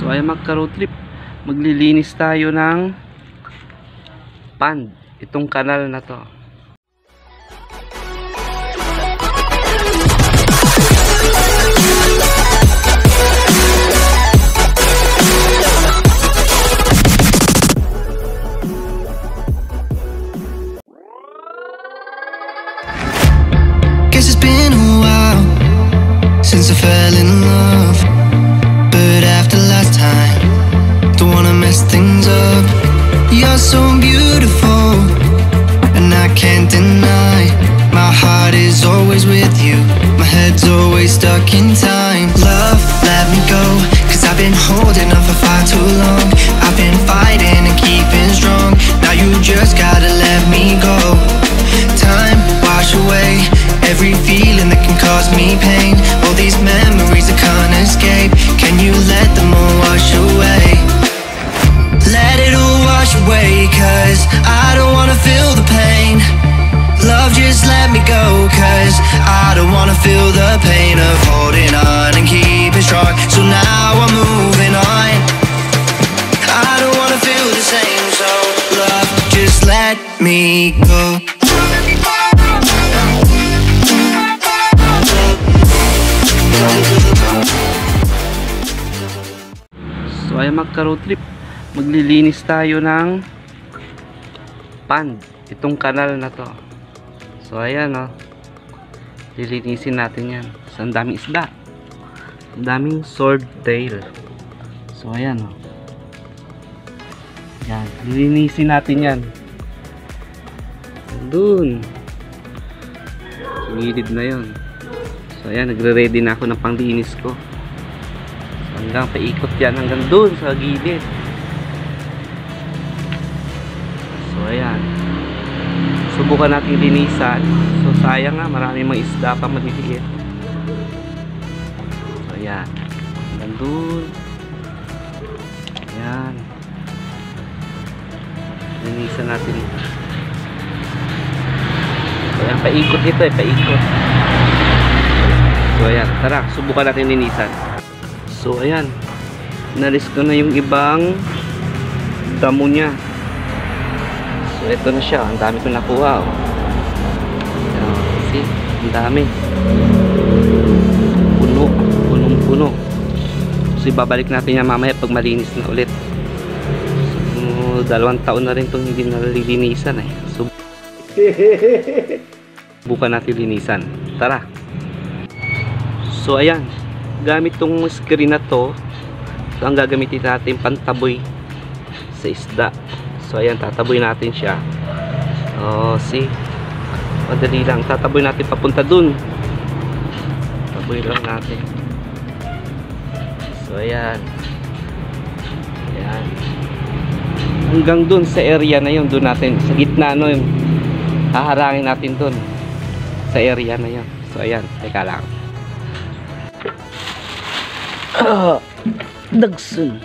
So ay magka-road trip, maglilinis tayo ng pond, itong kanal na to. Guess it's been a while since I fell in love, but after last time, don't wanna mess things up. You're so beautiful, and I can't deny, my heart is always with you, my head's always stuck in time. Love, let me go, cause I've been holding on for far too long. I've been fighting and keeping strong, now you just gotta let me go. Time, wash away every feeling that can cause me pain. All these memories I can't escape, can you let them all wash away? Let it all wash away, cause I don't wanna feel the pain. Love, just let me go, cause I don't wanna feel the pain of holding on and keeping strong. So now I'm moving on, I don't wanna feel the same. So love, just let me go. So ay magka-road trip, maglilinis tayo ng pond, itong kanal na to. So ayan o, lilinisin natin yan. So ang daming isda, ang daming swordtail. So ayan o, yan, lilinisin natin yan. Doon sa gilid na yun. So ayan, nagre-ready na ako ng panglinis ko. So, hanggang paikot yan hanggang doon sa gilid. So ayan, subukan natin linisan. So sayang nga, marami mga isda pa maliliit. So ayan, hanggang doon. Ayan, linisan natin. So ayan, paikot ito eh, paikot. So ayan, tara, subukan natin linisan. So ayan, nalis ko na yung ibang damo niya. So ito na siya, ang dami ko nakuha. See, ang dami. Puno, punong-puno. So ibabalik natin yan mamaya pag malinis na ulit. So 2 taon na rin itong hindi nalilinisan eh. So bukan natin linisan. Tara. So ayan, gamit tong screen na to, so ang gagamitin natin pantaboy sa isda. So ayan, tataboy natin siya. Oh, see, madali lang, tataboy natin papunta dun. Taboy lang natin. So ayan, ayan, hanggang dun sa area na yun, dun natin sa gitna no, yung haharangin natin dun sa area na yun. So ayan, teka lang. Dagsun.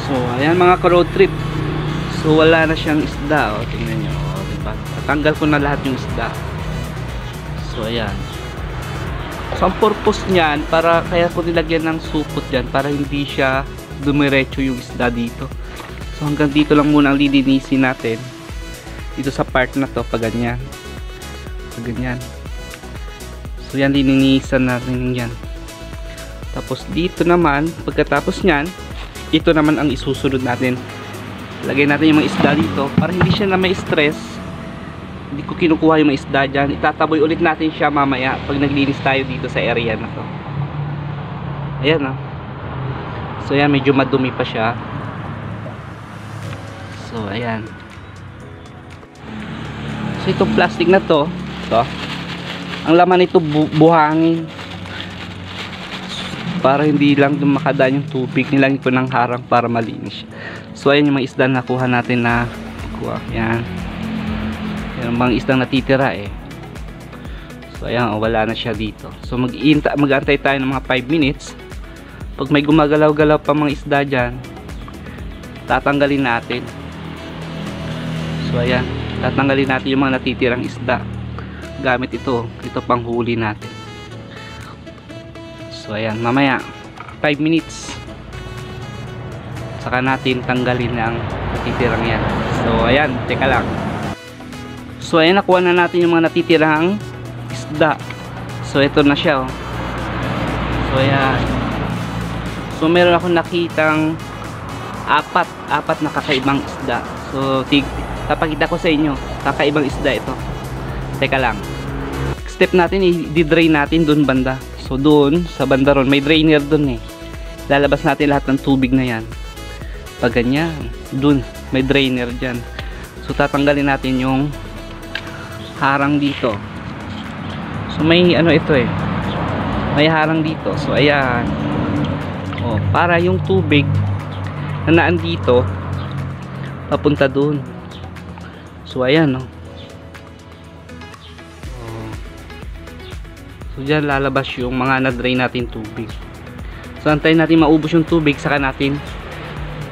So ayan mga ka-road trip, so wala na siyang isda. O tingnan nyo, o, diba? Natanggal ko na lahat yung isda. So ayan, so ang purpose niyan, para kaya ko nilagyan ng supot yan, para hindi siya dumiretso yung isda dito. So hanggang dito lang muna ang lilinisin natin dito sa part na to, pag ganyan, pag ganyan. So yan, lininisan natin yan. Tapos dito naman, pagkatapos nyan, ito naman ang isusunod natin. Lagay natin yung mga isda dito para hindi siya na may stress. Hindi ko kinukuha yung mga isda dyan. Itataboy ulit natin siya mamaya pag naglinis tayo dito sa area na to. Ayan o. So ayan, medyo madumi pa siya. So ayan. So itong plastic na to, ang laman nito buhangin, para hindi lang dumakadaan yung tubig. Nilagyan ko ng harang para malinis. So ayan yung mga isda na nakuha natin na kuha. Yan. Yan ang mga isdang natitira eh. So ayan, wala na siya dito. So mag-aantay tayo ng mga 5 minutes. Pag may gumagalaw-galaw pa mga isda dyan, tatanggalin natin. So ayan, tatanggalin natin yung mga natitirang isda gamit ito pang huli natin. So ayan, mamaya 5 minutes saka natin tanggalin ang natitirang yan. So ayan, teka lang. So ayan, nakuha na natin yung mga natitirang isda. So ito na siya, oh. So ayan, so meron akong nakitang apat na kakaibang isda. So papakita ko sa inyo, kakaibang isda ito. Teka lang, step natin, i-drain natin dun banda. So dun sa banda ron, may drainer dun eh. Lalabas natin lahat ng tubig na yan. Pag ganyan, dun may drainer dyan. So tatanggalin natin yung harang dito. So may ano ito eh, may harang dito. So ayan, oh, para yung tubig na naan dito papunta dun. So ayan, oh. So dyan lalabas yung mga na-drain natin tubig. So antayin natin maubos yung tubig, saka natin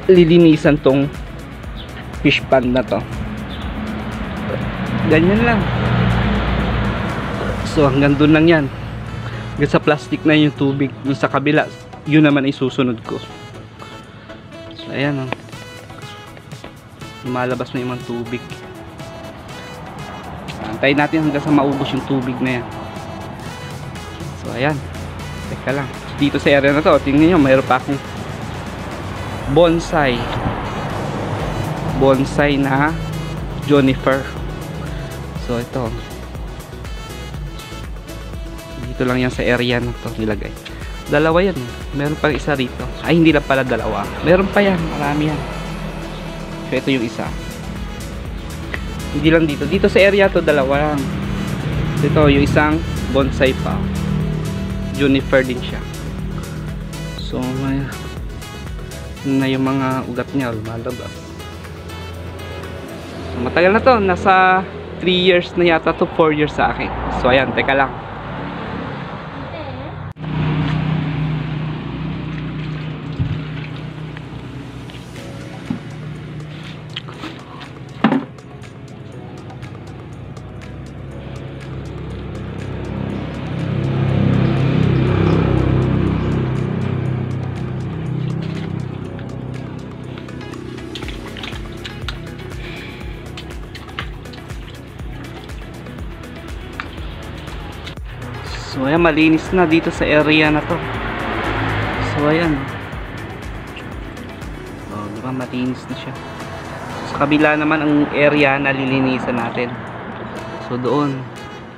lilinisan tong fish pond na to. Ganyan lang. So hanggang dun lang yan. Hanggang sa plastic na yung tubig. Dun sa kabila, yun naman ay susunod ko. So ayan, oh. Lumalabas na yung mga tubig. Antayin natin hanggang sa maubos yung tubig na yan. So ayan, teka lang. Dito sa area na to, tingnan nyo, mayroon pa akong bonsai na juniper. So ito, dito lang yan sa area na to nilagay. Dalawa yan, meron pa isa rito. Ay, hindi lang pala dalawa, meron pa yan, marami yan. So ito yung isa, hindi lang dito. Dito sa area to, dalawa lang. Ito yung isang bonsai pa, juniper din siya. So may na yung mga ugat niya lumalabas. So, matagal na to, nasa 3 years na yata to, 4 years sa akin. So ayan, teka lang. So ayan, malinis na dito sa area na to. So ayan, oh, diba malinis na siya. Sa kabila naman ang area na lilinisan natin. So doon,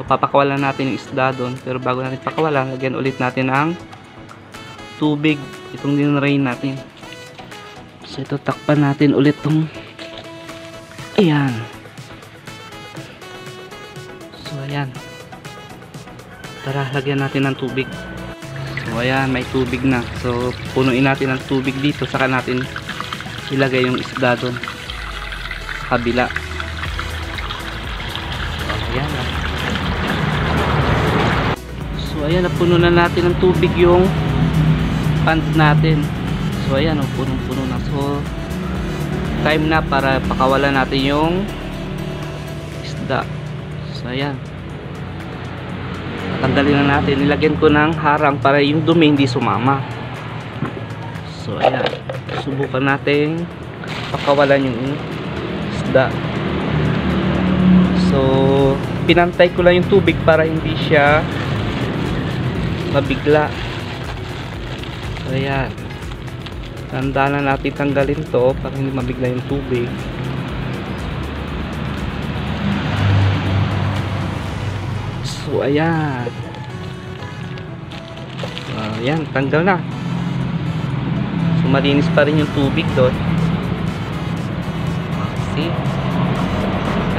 papakawalan natin yung isda doon. Pero bago natin pakawalan, lagyan ulit natin ang tubig, itong dinrain natin. So ito, takpan natin ulit tong, ayan. So ayan, tara, lagyan natin ng tubig. So ayan, may tubig na. So punuin natin ang tubig dito, saka natin ilagay yung isda doon sa kabila. So ayan, so ayan, napuno na natin ng tubig yung pond natin. So ayan, punong-puno na. So time na para pakawalan natin yung isda. So ayan, tanggalin na natin. Nilagyan ko ng harang para yung dumi hindi sumama. So ayan, subukan natin pakawalan yung isda. So pinantay ko lang yung tubig para hindi siya mabigla. So ayan, tandaan na natin tanggalin to para hindi mabigla yung tubig. So ayan, ayan, tanggal na. So malinis pa rin yung tubig doon. See?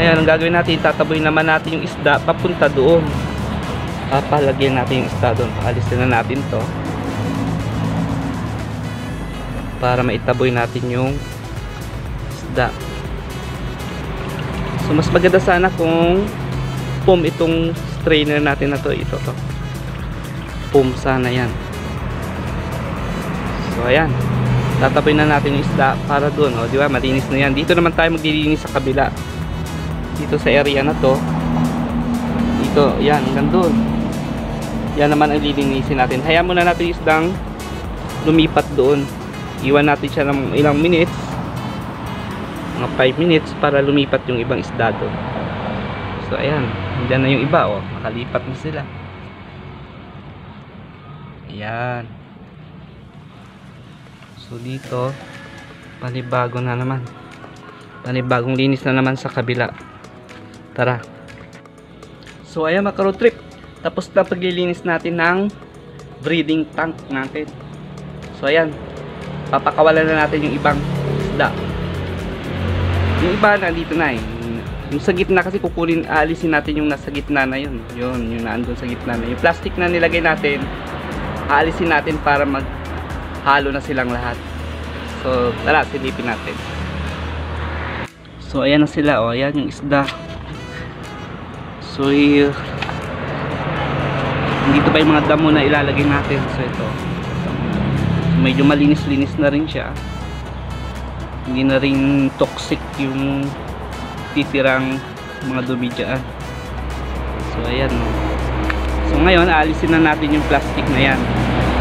Ayan, ang gagawin natin, tataboy naman natin yung isda papunta doon. Papalagyan natin yung isda doon. Paalisin na natin to para maitaboy natin yung isda. So mas maganda sana kung foam itong strainer natin na to. Ito to, foam sana yan. So ayan, Tataboy na natin yung isda para doon, oh, di ba? Malinis na yan. Dito naman tayo maglilinis sa kabila. Dito sa area na to. Dito, yan, hanggang doon. Yan naman ang lilinisin natin. Hayaan muna natin yung isdang lumipat doon. Iwan natin siya ng ilang minutes. Mga 5 minutes para lumipat yung ibang isda doon. So, ayan. Diyan na yung iba, oh. Nakalipat na sila. Ayan. So dito panibago na naman, panibagong linis na naman sa kabila. Tara. So ayan mga road trip, tapos na paglilinis natin ng breeding tank natin. So ayan, papakawalan na natin yung ibang isda. Yung iba nandito na eh. Yung sa gitna kasi kukunin, aalisin natin yung nasa gitna na yun. Yung naandun sa gitna na. Yung plastic na nilagay natin, aalisin natin para halo na silang lahat. So, tara, silipin natin. So, ayan na sila, oh. Ayan yung isda. So, dito pa yung mga damo na ilalagay natin. So, ito. So, medyo malinis-linis na rin siya. Hindi na rin toxic yung titirang mga dumi dyan. So, ayan. So, ngayon, aalisin na natin yung plastic na yan.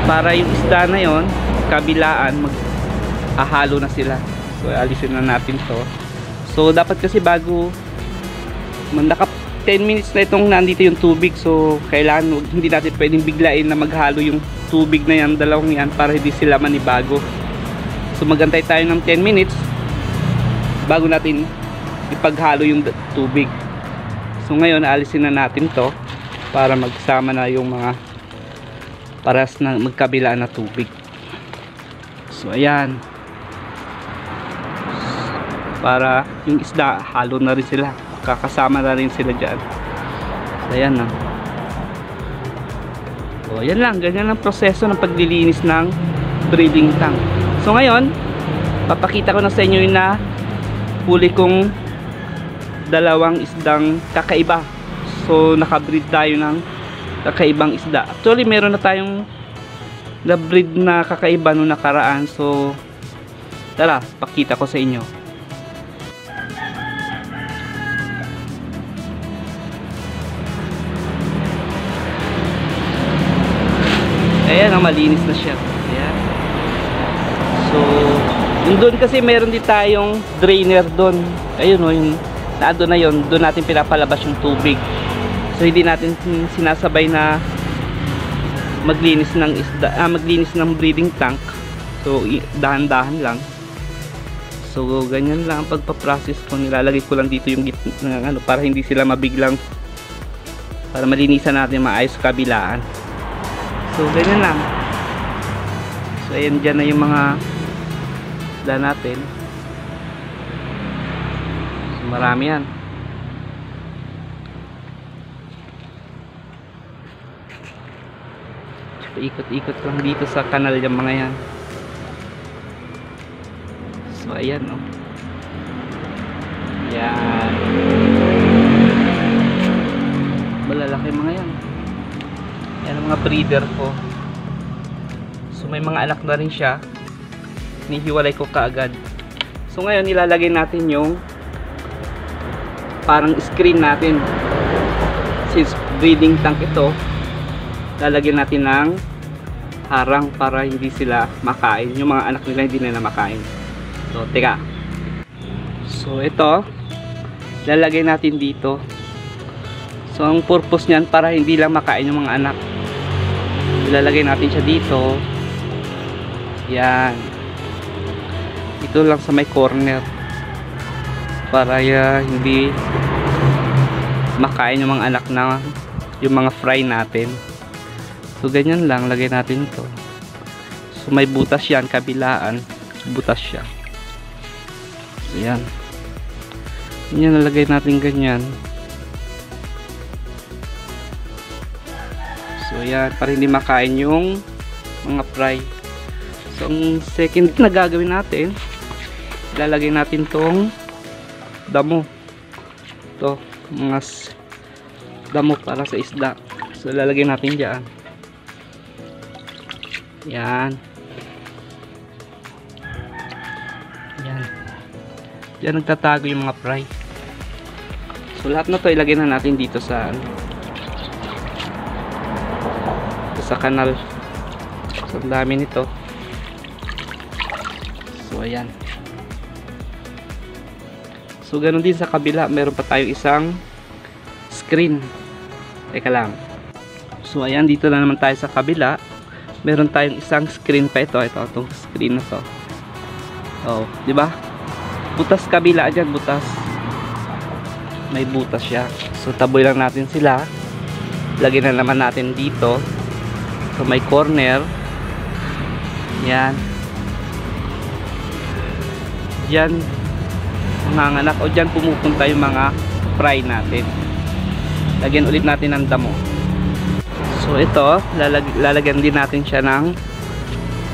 Para yung isda na yon kabilaan mag-ahalo na sila. So alisin na natin to. So dapat kasi bago naka 10 minutes na itong nandito yung tubig, so kailangan hindi natin pwedeng biglain na maghalo yung tubig na yan, dalawang yan, para hindi sila manibago. So magantay tayo ng 10 minutes bago natin ipaghalo yung tubig. So ngayon alisin na natin to para magsama na yung mga paras na magkabila na tubig. So ayan, para yung isda halo na rin sila, kakasama na rin sila dyan. So ayan na. So ayan lang, ganyan ang proseso ng paglilinis ng breeding tank. So ngayon papakita ko na sa inyo yung huli kong dalawang isdang kakaiba. So nakabreed tayo ng kakaibang isda. Actually meron na tayong na-breed na kakaiba nung nakaraan. So tara, pakita ko sa inyo. Ayan, malinis na siya. Ayan. So yung doon kasi meron din tayong drainer doon. Ayun o, yung naado na yun, doon natin pinapalabas yung tubig. So hindi natin sinasabay na maglinis ng isda, maglinis ng breeding tank. So dahan-dahan lang. So ganyan lang ang pagpa-process ko. Nilalagay ko lang dito yung gitna, para hindi sila mabiglang, para malinisan natin maayos sa kabilaan. So ganyan lang. So ayan, dyan na yung mga isda natin. So marami yan. Ikot-ikot lang dito sa kanal yung mga yan. So ayan, oh. Yan. Malalaki mga yan. Yan ang mga breeder ko. So may mga anak na rin siya. Nihiwalay ko kaagad. So ngayon ilalagay natin yung parang screen natin. Since breeding tank ito, lalagyan natin ng harang para hindi sila makain. Yung mga anak nila hindi nila makain. So teka. So ito lalagay natin dito. So ang purpose niyan para hindi lang makain yung mga anak. Ilalagay natin siya dito. Yan. Ito lang sa may corner. Para hindi makain yung mga anak na yung mga fry natin. So ganyan lang, lagay natin ito. So may butas yan, kabilaan. Butas siya. So yan. Yan, nalagay natin ganyan. So yan, para hindi makain yung mga fry. So ang second na gagawin natin, ilalagay natin tong damo. Ito, mga damo para sa isda. So ilalagay natin dyan. Yan. Diyan nagtatago yung mga fry. So lahat na to ilagay na natin dito sa kanal. So ang dami nito. So ayan. So ganun din sa kabila, meron pa tayong isang screen. Teka lang. So ayan, dito na naman tayo sa kabila. Meron tayong isang screen pa ito. Itong screen na to. Oh, di ba? Butas kabila diyan, butas. May butas siya. So taboy lang natin sila. Lagyan na naman natin dito. So may corner. Yan. Diyan nanganganak o diyan pumupunta yung mga fry natin. Lagyan ulit natin ng damo. So ito, lalagyan din natin siya ng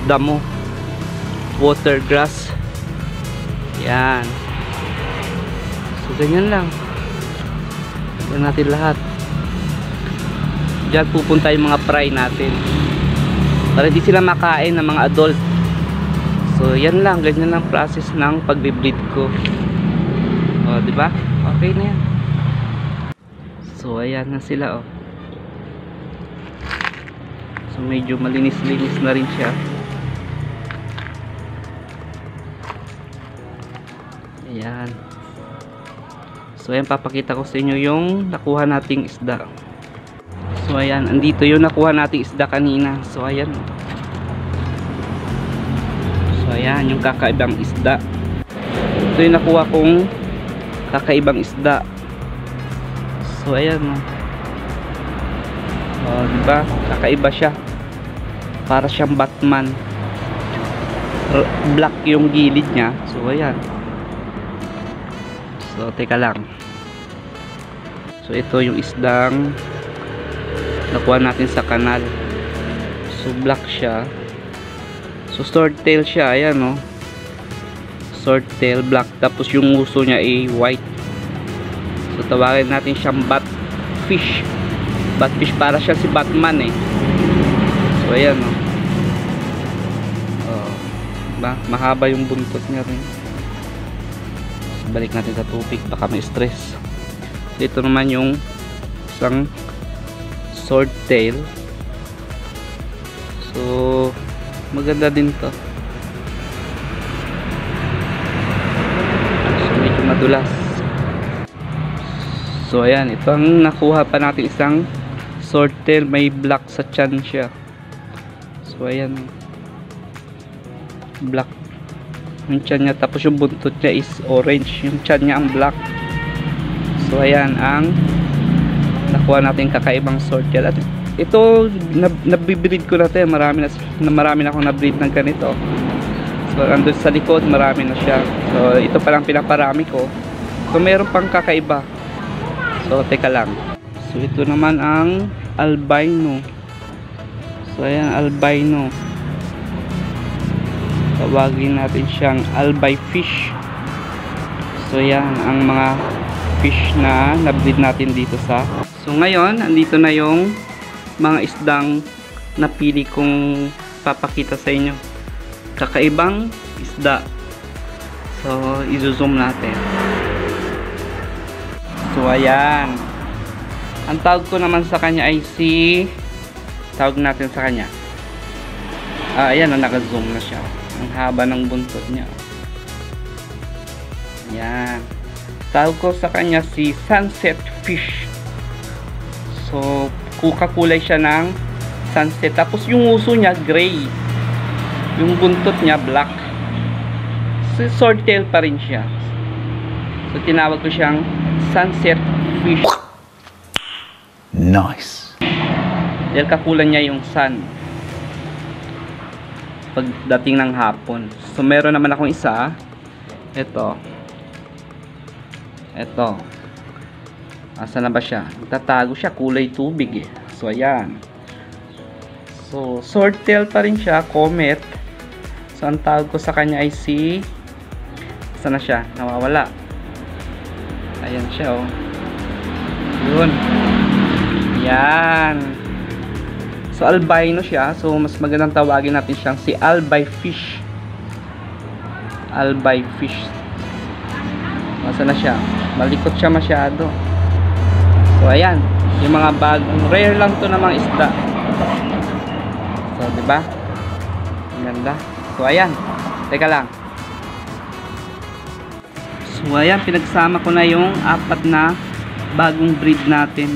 damo. Water grass. Yan. So ganyan lang. Lagyan natin lahat. Diyan pupunta yung mga fry natin. Para hindi sila makain ng mga adult. So yan lang, ganyan lang process ng pagbe-breed ko. O, di ba? Okay na yan. So ayan na sila, oh. So medyo malinis-linis na rin siya. Ayan. So ayan, papakita ko sa inyo yung nakuha nating isda. So ayan, andito yung nakuha nating isda kanina. So ayan. So ayan, yung kakaibang isda. Ito yung nakuha kong kakaibang isda. So ayan, oh, diba? Kakaiba siya. Para siyang Batman. Black yung gilid niya. So ayan. So teka lang. So ito yung isdang nakuha natin sa kanal. So black siya. So swordtail siya. Ayan, oh. Swordtail black. Tapos yung uso niya ay white. So tawagin natin siyang batfish. Batfish, para siya si Batman eh. So ayan, oh. Oh, diba? Mahaba yung buntot niya rin. So, balik natin sa tubig, baka may stress. Dito naman yung isang swordtail. So maganda din to. So medyo madulas. So ayan, ito ang nakuha pa natin, isang swordtail, may black sa tiyan siya. So ayan, black yung tiyan niya, tapos yung buntot niya is orange, yung tiyan niya ang black. So ayan ang nakuha natin kakaibang swordtail. At ito nabibreed ko na ito, marami na akong nabreed ng ganito. So andun sa likod marami na siya. So ito pa lang pinaparami ko. So meron pang kakaiba. So teka lang. So ito naman ang albino. So ayan, albino. Tawagin natin siyang albifish. So yan ang mga fish na nabreed natin dito sa. So ngayon andito na yung mga isdang napili kong papakita sa inyo. Kakaibang isda. So i-zoom natin. So ayan, ang tawag ko naman sa kanya ay tawag natin sa kanya, ayan, naka-zoom na siya. Ang haba ng buntot niya. Ayan, tawag ko sa kanya si sunset fish. So kakulay siya ng sunset, tapos yung uso niya gray, yung buntot niya black. So swordtail pa rin siya. So tinawag ko siyang sunset fish. Nice. Dahil kakulan niya yung sun pagdating ng hapon. So meron naman akong isa. Ito. Asa na ba siya? Tatago siya, kulay tubig eh. So ayan. So swordtail pa rin siya, comet. So ang tawag ko sa kanya ay asa na siya? Nawawala. Ayan siya, oh. Yun. Yan. So albino siya. So mas magandang tawagin natin siyang si albifish. Albifish. Masa na siya? Malikot siya masyado. So ayan, yung mga bagong rare lang to na mga isda. So di ba? Ang ganda. So ayan, teka lang. So ayan, pinagsama ko na yung apat na bagong breed natin,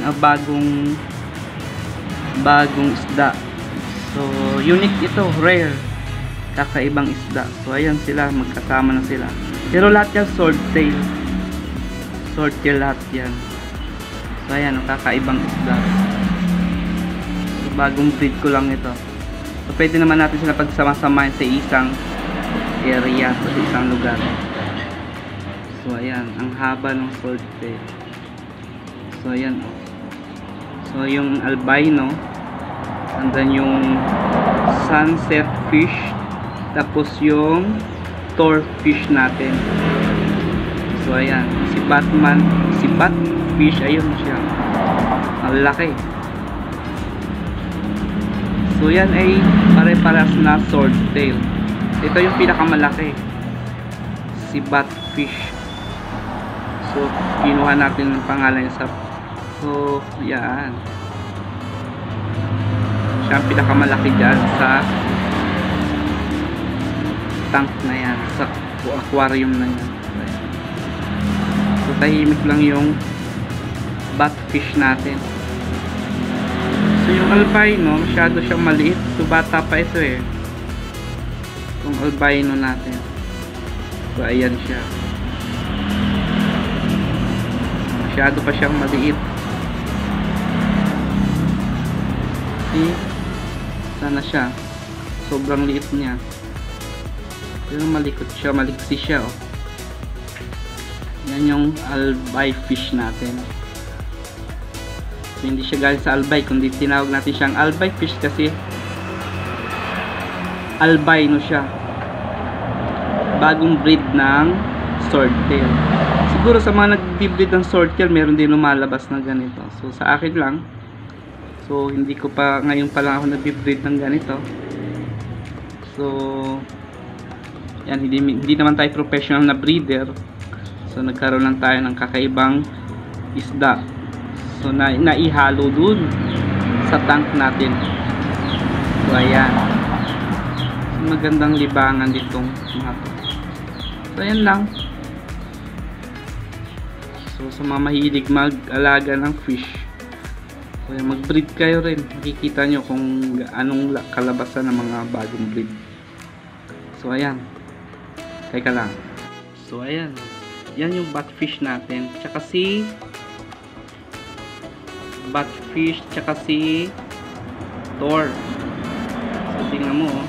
bagong isda. So unique ito, rare, kakaibang isda. So ayan sila, magkasama na sila. Pero lahat yan swordtail lahat yan. So ayan, kakaibang isda. So bagong breed ko lang ito. So pwede naman natin sila pagsama-samahin sa isang area, sa isang lugar. So ayan, ang haba ng swordtail. So ayan, so yung albino, and then yung sunset fish, tapos yung torfish natin. So ayan, si batfish, ayun siya, ang laki. So yan ay pare-paras na swordtail. Ito yung pinakamalaki, si batfish. So kinuha natin ang pangalan niya sa, so yan, siya ang pinakamalaki dyan sa tank na yan, sa aquarium na yan. So tahimik lang yung batfish natin. So yung albino, masyado siyang maliit. So bata pa ito eh, yung albino natin. So ayan siya, masyado pa siyang maliit. See? Sana siya, sobrang liit niya. Pero malikot siya, maliksi siya, oh. Yan yung albay fish natin. So hindi siya galing sa albay, kundi tinawag natin siyang albay fish kasi albino siya. Bagong breed ng swordtail. Siguro sa mga nag-breed ng swordtail, meron din lumalabas na ganito. So sa akin lang, so hindi ko pa, ngayon pa lang ako nag-breed ng ganito. So yan, hindi naman tayo professional na breeder. So nagkaroon lang tayo ng kakaibang isda. So naihalo dun sa tank natin. So ayan, magandang libangan ditong mga to. So ayan lang. So sa mga mahilig mag-alaga ng fish, so mag-breed kayo rin. Makikita nyo kung anong kalabasan ng mga bagong breed. So ayan, teka lang. So ayan, yan yung batfish natin, tsaka si batfish, tsaka si tor. So tingnan mo, oh.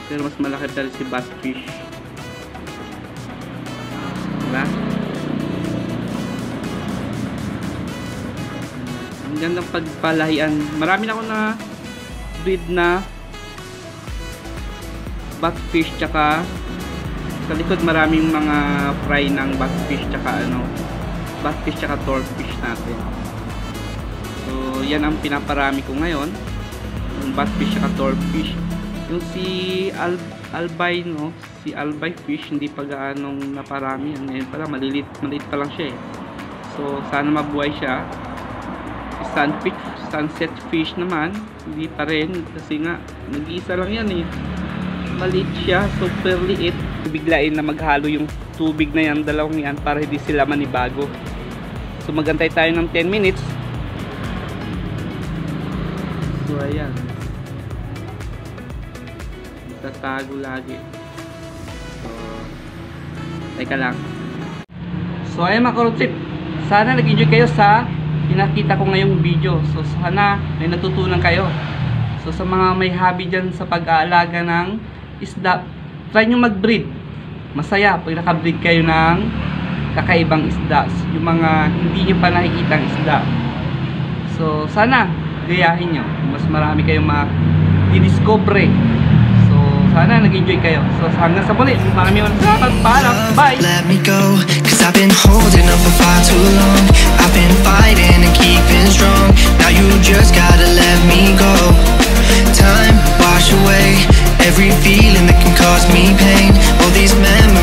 Pero mas malaki pa rin si batfish, diba? Ang gandang pagpalahian. Marami na ako na breed na batfish, tsaka sa likod maraming mga fry ng batfish tsaka batfish tsaka torfish natin. So yan ang pinaparami ko ngayon, yung batfish tsaka torfish. Yung si albino, si albay fish, hindi pa gaanong naparami. Ngayon pala maliit pa lang siya eh. So sana mabuhay siya. Si sunset fish naman, hindi pa rin, kasi nga nag-iisa lang yan eh. Maliit siya, super liit. Biglain na maghalo yung tubig na yan, dalawang yan, para hindi sila manibago. So magantay tayo ng 10 minutes. So ayan, tatago lagi. So teka lang. So ayan mga road trip, sana nag-enjoy kayo sa pinakita ko ngayong video. So sana may natutunan kayo. So sa mga may hobby dyan sa pag-aalaga ng isda, try nyo mag-breed. Masaya pag naka-breed kayo ng kakaibang isda, yung mga hindi nyo pa nakikitang isda. So sana gayahin nyo, mas marami kayong ma-discover. So sana nag-enjoy kayo. So hanggang sa muli, maraming salamat. Paalam, bye. Let me go, 'cause I've been holding up for far too long. I've been fighting and keeping strong. Now you just gotta let me go. Time wash away every feeling that can cause me pain. All these memories